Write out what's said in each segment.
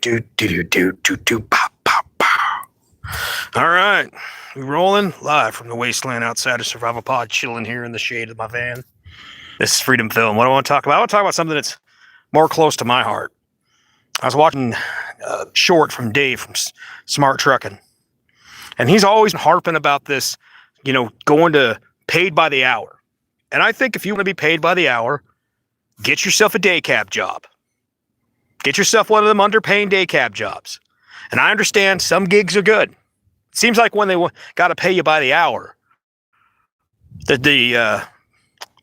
Pow, pow, pow. All right, we rolling live from the wasteland outside of Survival Pod, chilling here in the shade of my van. This is Freedom Film. What do I want to talk about? I want to talk about something that's more close to my heart. I was watching a short from Dave from Smart Trucking, and he's always harping about this, going to paid by the hour. And I think if you want to be paid by the hour, get yourself a day cab job. Get yourself one of them underpaying day cab jobs. And I understand some gigs are good. It seems like when they got to pay you by the hour, the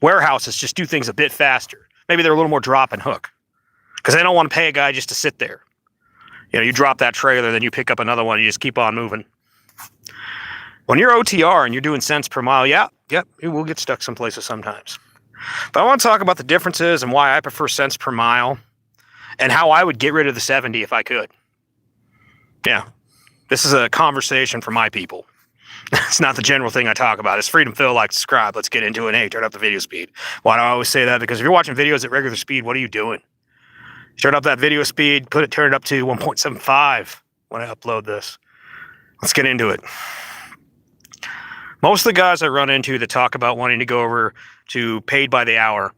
warehouses just do things a bit faster. Maybe they're a little more drop and hook because they don't want to pay a guy just to sit there. You drop that trailer, then you pick up another one. You just keep on moving. When you're OTR and you're doing cents per mile, you will get stuck some places sometimes. But I want to talk about the differences and why I prefer cents per mile and how I would get rid of the 70 if I could. Yeah, this is a conversation for my people. It's not the general thing I talk about. It's Freedom Phil, like, subscribe. Let's get into it. Hey, turn up the video speed. Why do I always say that? Because if you're watching videos at regular speed, what are you doing? Turn up that video speed, turn it up to 1.75 when I upload this. Let's get into it. Most of the guys I run into that talk about wanting to go over to paid by the hour,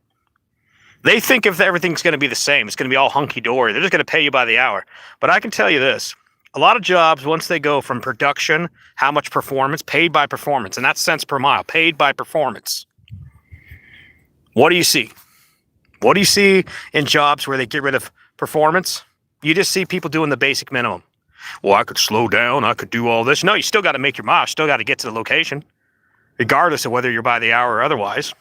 they think if everything's going to be the same, it's going to be all hunky-dory. They're just going to pay you by the hour. But I can tell you this. A lot of jobs, once they go from production, how much performance, paid by performance, and that's cents per mile, paid by performance. What do you see? What do you see in jobs where they get rid of performance? You just see people doing the basic minimum. Well, I could slow down. I could do all this. No, you still got to make your mile. Still got to get to the location, regardless of whether you're by the hour or otherwise.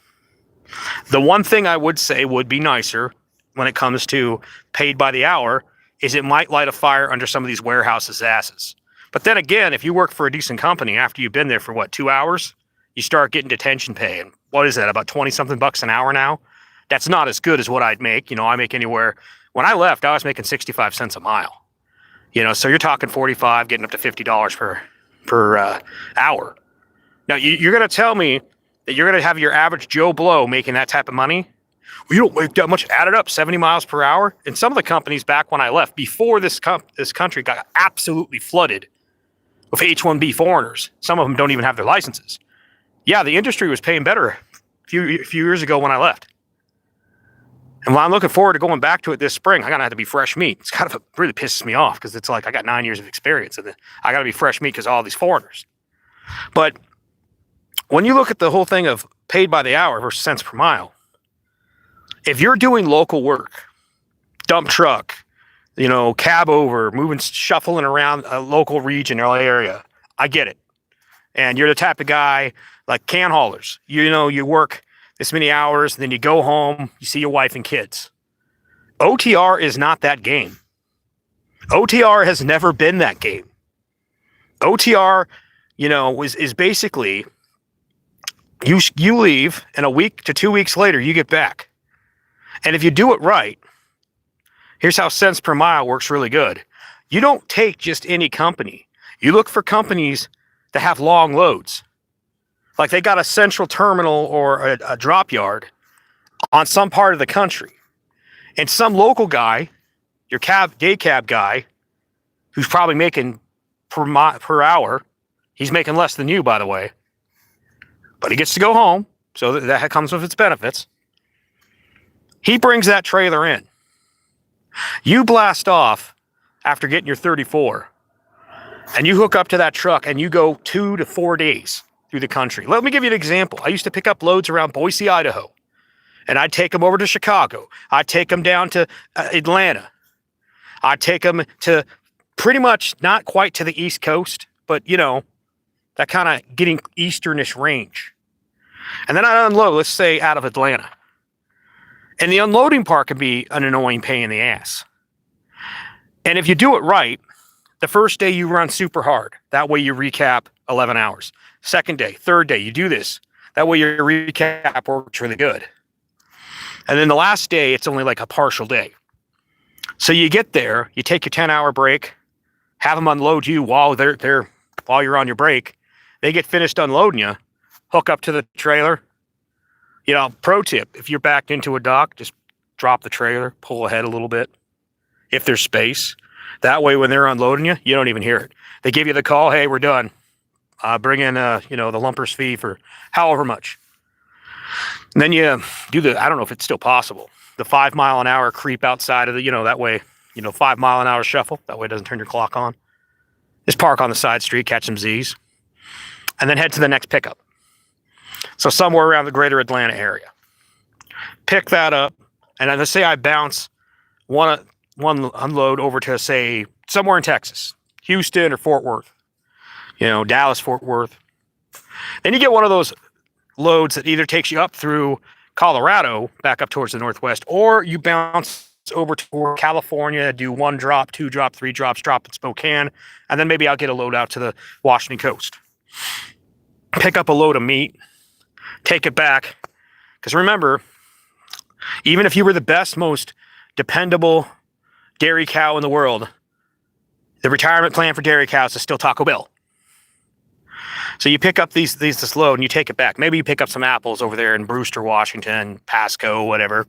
The one thing I would say would be nicer when it comes to paid by the hour is it might light a fire under some of these warehouses' asses. But then again, if you work for a decent company after you've been there for 2 hours, you start getting detention pay. And what is that, about 20-something bucks an hour now? That's not as good as what I'd make. I make anywhere. When I left, I was making 65 cents a mile. So you're talking 45, getting up to $50 per hour. Now, you're going to tell me that you're going to have your average Joe Blow making that type of money? Well, you don't make that much. Added up, 70 miles per hour. And some of the companies back when I left, before this country got absolutely flooded with H-1B foreigners, some of them don't even have their licenses. Yeah, the industry was paying better a few years ago when I left. And while I'm looking forward to going back to it this spring, I gotta have to be fresh meat. It's kind of really pisses me off because it's like I got 9 years of experience and I gotta be fresh meat because of all these foreigners. But when you look at the whole thing of paid by the hour versus cents per mile, if you're doing local work, dump truck, cab over, shuffling around a local region or area, I get it. And you're the type of guy like can haulers. You work this many hours, then you go home, you see your wife and kids. OTR is not that game. OTR has never been that game. OTR, is basically you leave and a week to 2 weeks later you get back. And if you do it right, here's how cents per mile works really good. You don't take just any company. You look for companies that have long loads. Like they got a central terminal or a drop yard on some part of the country. And some local guy, your day cab guy, who's probably making per hour, he's making less than you, by the way. But he gets to go home, so that comes with its benefits. He brings that trailer in. You blast off after getting your 34, and you hook up to that truck, and you go 2 to 4 days through the country. Let me give you an example. I used to pick up loads around Boise, Idaho, and I'd take them over to Chicago. I'd take them down to Atlanta. I'd take them to pretty much not quite to the East Coast, but, that kind of getting easternish range. And then I'd unload, let's say, out of Atlanta. And the unloading part can be an annoying pain in the ass. And if you do it right, the first day you run super hard. That way you recap 11 hours. Second day, third day, you do this. That way your recap works really good. And then the last day, it's only like a partial day. So you get there, you take your 10-hour break, have them unload you while you're on your break. They get finished unloading you, hook up to the trailer. Pro tip, if you're backed into a dock, just drop the trailer, pull ahead a little bit if there's space. That way, when they're unloading you, you don't even hear it. They give you the call, hey, we're done. Bring in, the lumper's fee for however much. And then you do I don't know if it's still possible, the 5 mile an hour creep outside of that way, 5 mile an hour shuffle. That way it doesn't turn your clock on. Just park on the side street, catch some Z's, and then head to the next pickup. So somewhere around the greater Atlanta area. Pick that up, and then let's say I bounce one unload over to, say, somewhere in Texas, Houston or Fort Worth, Dallas, Fort Worth. Then you get one of those loads that either takes you up through Colorado, back up towards the northwest, or you bounce over toward California, do 1 drop, 2 drop, 3 drops, drop in Spokane, and then maybe I'll get a load out to the Washington coast. Pick up a load of meat, take it back, because remember, even if you were the best, most dependable dairy cow in the world, the retirement plan for dairy cows is still Taco Bell. So you pick up this load and you take it back. Maybe you pick up some apples over there in Brewster, Washington, Pasco, whatever,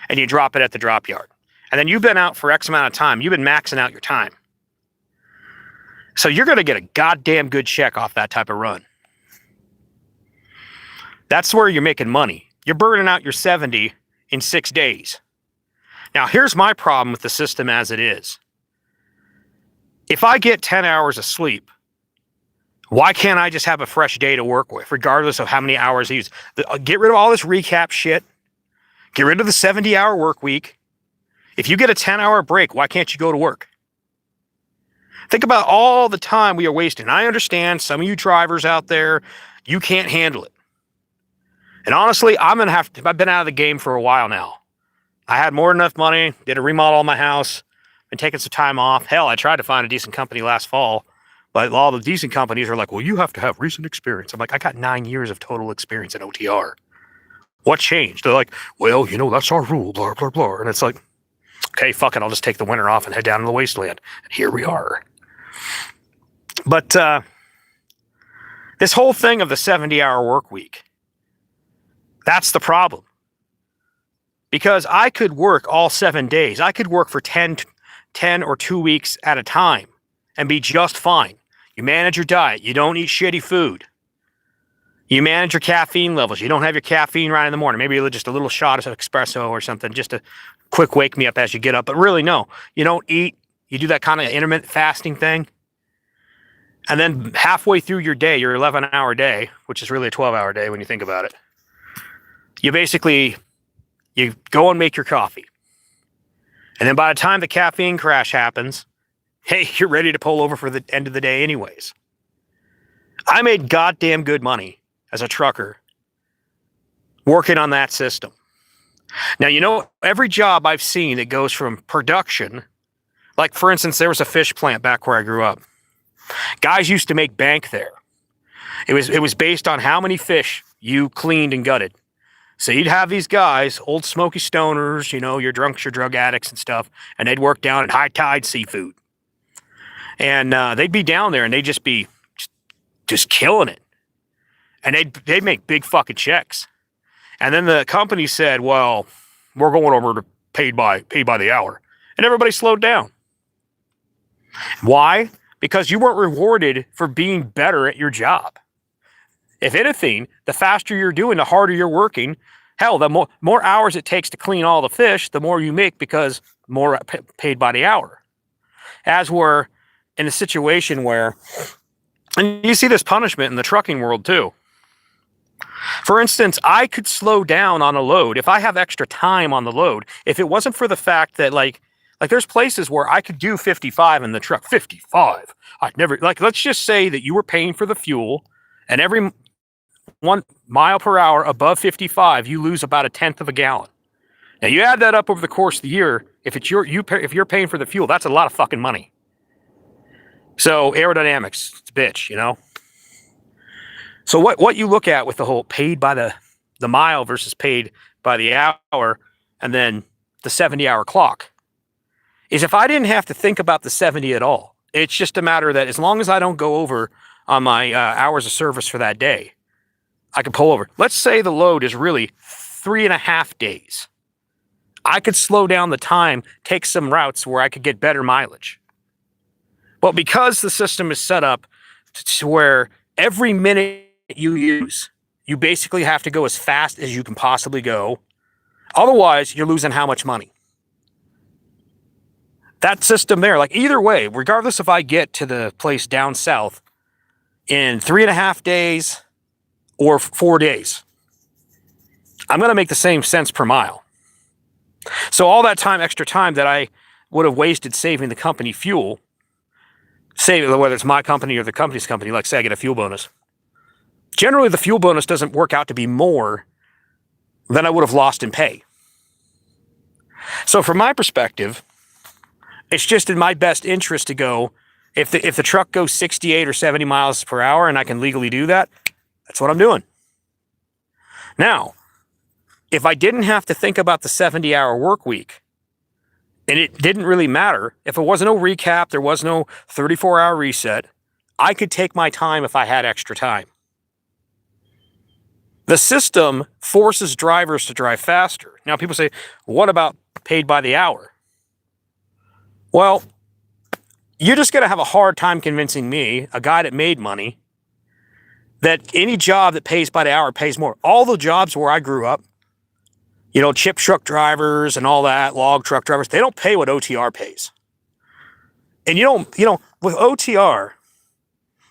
and you drop it at the drop yard. And then you've been out for X amount of time. You've been maxing out your time. So you're going to get a goddamn good check off that type of run. That's where you're making money. You're burning out your 70 in 6 days. Now, here's my problem with the system as it is. If I get 10 hours of sleep, why can't I just have a fresh day to work with, regardless of how many hours I use? Get rid of all this recap shit. Get rid of the 70-hour work week. If you get a 10-hour break, why can't you go to work? Think about all the time we are wasting. I understand some of you drivers out there, you can't handle it. And honestly, I've been out of the game for a while now. I had more than enough money, did a remodel on my house, been taking some time off. Hell, I tried to find a decent company last fall, but all the decent companies are like, well, you have to have recent experience. I'm like, I got 9 years of total experience in OTR. What changed? They're like, well, that's our rule, blah, blah, blah. And it's like, okay, fuck it, I'll just take the winter off and head down to the wasteland. And here we are. But this whole thing of the 70-hour work week, that's the problem. Because I could work all 7 days. I could work for 10 or 2 weeks at a time and be just fine. You manage your diet. You don't eat shitty food. You manage your caffeine levels. You don't have your caffeine right in the morning. Maybe just a little shot of espresso or something, just to quick wake me up as you get up. But really, no. You don't eat. You do that kind of intermittent fasting thing. And then halfway through your day, your 11-hour day, which is really a 12-hour day when you think about it, you go and make your coffee. And then by the time the caffeine crash happens, hey, you're ready to pull over for the end of the day anyways. I made goddamn good money as a trucker working on that system. Now, every job I've seen that goes from production, like for instance, there was a fish plant back where I grew up. Guys used to make bank there. It was based on how many fish you cleaned and gutted. So you'd have these guys, old smoky stoners, your drunks, your drug addicts and stuff, and they'd work down at High Tide Seafood. And they'd be down there and they'd just be just killing it. And they'd make big fucking checks. And then the company said, well, we're going over to paid by the hour. And everybody slowed down. Why? Because you weren't rewarded for being better at your job. If anything, the faster you're doing, the harder you're working. Hell, the more hours it takes to clean all the fish, the more you make because more paid by the hour. As we're in a situation where, and you see this punishment in the trucking world too. For instance, I could slow down on a load if I have extra time on the load. If it wasn't for the fact that like there's places where I could do 55 in the truck. 55. I'd never, let's just say that you were paying for the fuel and every 1 mile per hour above 55, you lose about 1/10 of a gallon. Now you add that up over the course of the year. If if you're paying for the fuel, that's a lot of fucking money. So aerodynamics, it's a bitch, So what you look at with the whole paid by the mile versus paid by the hour, and then the 70-hour clock, is if I didn't have to think about the 70 at all, it's just a matter that as long as I don't go over on my hours of service for that day, I could pull over. Let's say the load is really 3.5 days. I could slow down the time, take some routes where I could get better mileage. Well, because the system is set up to where every minute you use, you basically have to go as fast as you can possibly go. Otherwise, you're losing how much money? That system there, like either way, regardless if I get to the place down south in 3.5 days or 4 days, I'm going to make the same cents per mile. So all that time, extra time that I would have wasted saving the company fuel, whether it's my company or the company's company, like say I get a fuel bonus. Generally, the fuel bonus doesn't work out to be more than I would have lost in pay. So from my perspective, it's just in my best interest to go, if the truck goes 68 or 70 miles per hour and I can legally do that, that's what I'm doing. Now, if I didn't have to think about the 70-hour work week, and it didn't really matter, if it was no recap, there was no 34-hour reset, I could take my time if I had extra time. The system forces drivers to drive faster. Now people say, what about paid by the hour? Well, you're just going to have a hard time convincing me, a guy that made money, that any job that pays by the hour pays more. All the jobs where I grew up, chip truck drivers and all that, log truck drivers, they don't pay what OTR pays. And with OTR,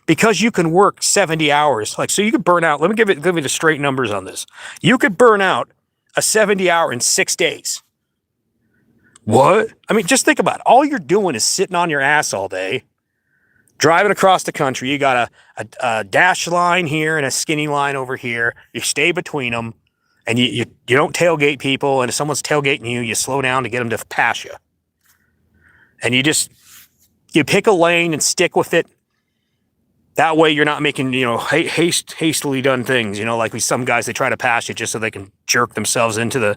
because you can work 70 hours, so you could burn out, let me give you the straight numbers on this. You could burn out a 70-hour in 6 days. What? I mean, just think about it. All you're doing is sitting on your ass all day, driving across the country. You got a dash line here and a skinny line over here. You stay between them, and you don't tailgate people. And if someone's tailgating you, you slow down to get them to pass you. And you pick a lane and stick with it. That way you're not making, hastily done things. Like some guys, they try to pass you just so they can jerk themselves into the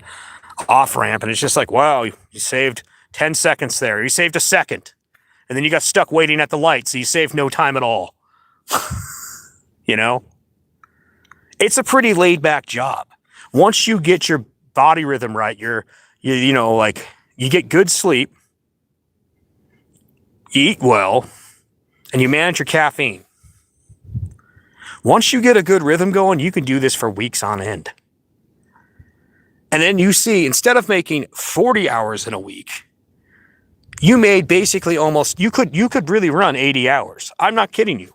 off ramp, and it's just like, wow, you saved 10 seconds there. You saved a second. And then you got stuck waiting at the light, so you saved no time at all. It's a pretty laid back job. Once you get your body rhythm right, you get good sleep, you eat well, and you manage your caffeine. Once you get a good rhythm going, you can do this for weeks on end. And then you see, instead of making 40 hours in a week, you made basically you could really run 80 hours. I'm not kidding you.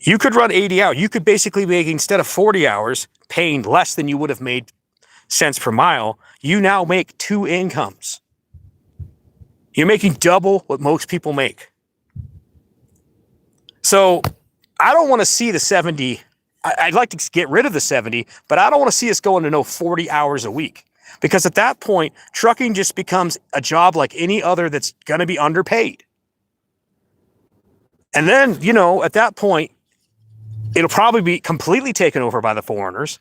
You could run 80 hours. You could basically make, instead of 40 hours, paying less than you would have made cents per mile, you now make 2 incomes. You're making double what most people make. So I don't want to see the 70. I'd like to get rid of the 70, but I don't want to see us going to 40 hours a week. Because at that point, trucking just becomes a job like any other that's going to be underpaid. And then, at that point, it'll probably be completely taken over by the foreigners.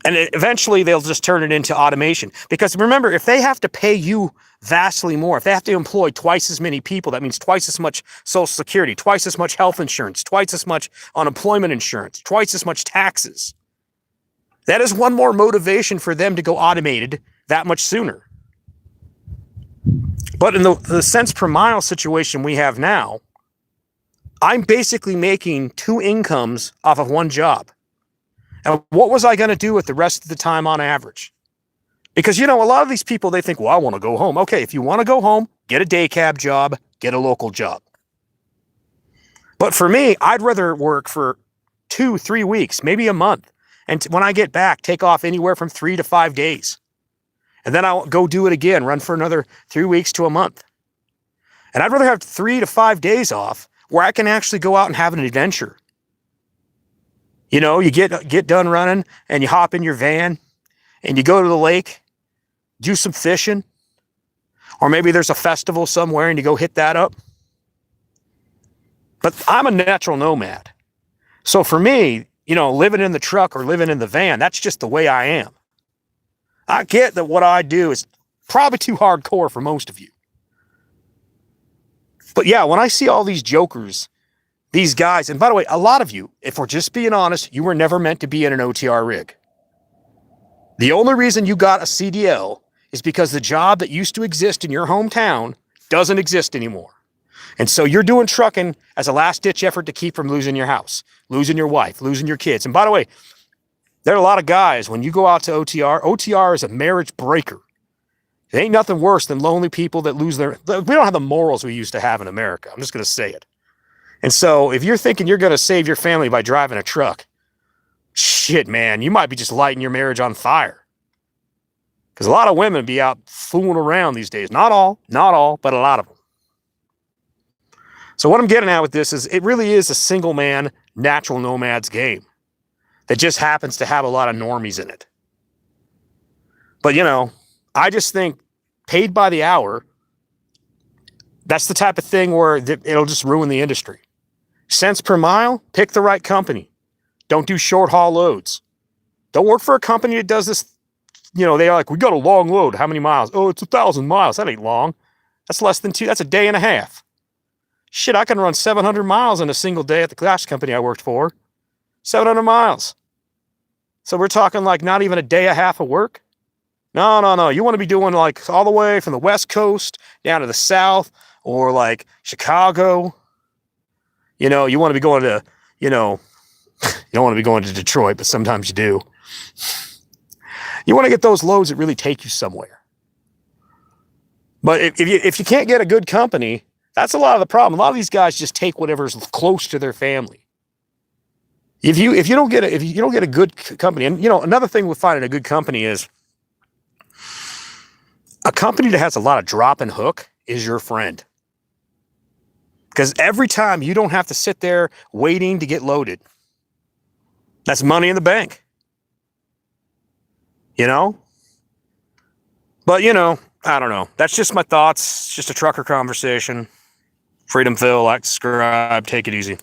And eventually they'll just turn it into automation. Because remember, if they have to pay you vastly more, if they have to employ twice as many people, that means twice as much Social Security, twice as much health insurance, twice as much unemployment insurance, twice as much taxes. That is one more motivation for them to go automated that much sooner. But in the cents per mile situation we have now, I'm basically making 2 incomes off of one job. And what was I going to do with the rest of the time on average? Because, a lot of these people, they think, well, I want to go home. Okay, if you want to go home, get a day cab job, get a local job. But for me, I'd rather work for 2-3 weeks, maybe a month. And when I get back, take off anywhere from 3 to 5 days. And then I'll go do it again, run for another 3 weeks to a month. And I'd rather have 3 to 5 days off where I can actually go out and have an adventure. You get done running and you hop in your van and you go to the lake, do some fishing, or maybe there's a festival somewhere and you go hit that up. But I'm a natural nomad. So for me, living in the truck or living in the van, that's just the way I am. I get that what I do is probably too hardcore for most of you. But yeah, when I see all these jokers, these guys, and by the way, a lot of you, if we're just being honest, you were never meant to be in an OTR rig. The only reason you got a CDL is because the job that used to exist in your hometown doesn't exist anymore. And so you're doing trucking as a last-ditch effort to keep from losing your house, losing your wife, losing your kids. And by the way, there are a lot of guys, when you go out to OTR is a marriage breaker. It ain't nothing worse than lonely people that lose their... We don't have the morals we used to have in America. I'm just going to say it. And so if you're thinking you're going to save your family by driving a truck, shit, man, you might be just lighting your marriage on fire. Because a lot of women be out fooling around these days. Not all, but a lot of them. So what I'm getting at with this is it really is a single man natural nomad's game that just happens to have a lot of normies in it. But, you know, I just think paid by the hour, that's the type of thing where it'll just ruin the industry. Cents per mile, pick the right company. Don't do short haul loads. Don't work for a company that does this. You know, they're like, we got a long load. How many miles? Oh, it's 1,000 miles. That ain't long. That's less than two. That's a day and a half. Shit, I can run 700 miles in a single day at the last company I worked for. 700 miles. So we're talking like not even a day and a half of work. No. You want to be doing like all the way from the West Coast down to the South or like Chicago. You know, you want to be going to, you know, you don't want to be going to Detroit, but sometimes you do. You want to get those loads that really take you somewhere. But if you can't get a good company, that's a lot of the problem. A lot of these guys just take whatever's close to their family. If you don't get a good company, and you know, another thing with finding a good company is a company that has a lot of drop and hook is your friend. Because every time you don't have to sit there waiting to get loaded. That's money in the bank. You know? But, you know, I don't know. That's just my thoughts. It's just a trucker conversation. Freedom Phil, like, subscribe, take it easy.